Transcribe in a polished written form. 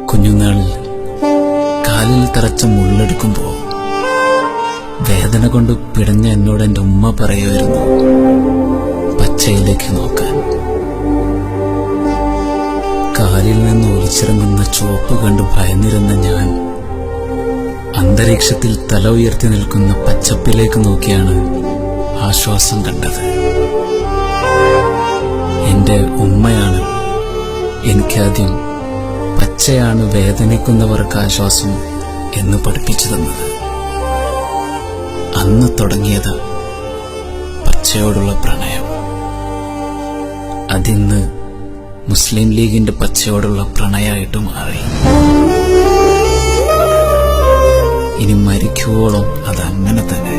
കുഞ്ഞുനാളിൽ കാലിൽ തറച്ച മുള്ളെടുക്കുമ്പോൾ വേദന കൊണ്ട് പിടഞ്ഞ എന്നോട് എൻ്റെ ഉമ്മ പറയുമായിരുന്നു, പച്ചയിലേക്ക് നോക്കാൻ. കാലിൽ നിന്ന് ഒലിച്ചിറങ്ങുന്ന ചുവപ്പ് കണ്ട് ഭയന്നിരുന്ന ഞാൻ അന്തരീക്ഷത്തിൽ തല ഉയർത്തി നിൽക്കുന്ന പച്ചപ്പിലേക്ക് നോക്കിയാണ് ആശ്വാസം കണ്ടത്. എൻ്റെ ഉമ്മയാണ് എനിക്കാദ്യം പച്ചയാണ് വേദനിക്കുന്നവർക്ക് ആശ്വാസം എന്ന് പഠിപ്പിച്ചു തന്നത്. അന്ന് തുടങ്ങിയത് പച്ചയോടുള്ള പ്രണയം. അതിന്ന് മുസ്ലിം ലീഗിന്റെ പച്ചയോടുള്ള പ്രണയമായിട്ട് മാറി. ഇനി മരിക്കുവോളം അതങ്ങനെ തന്നെ.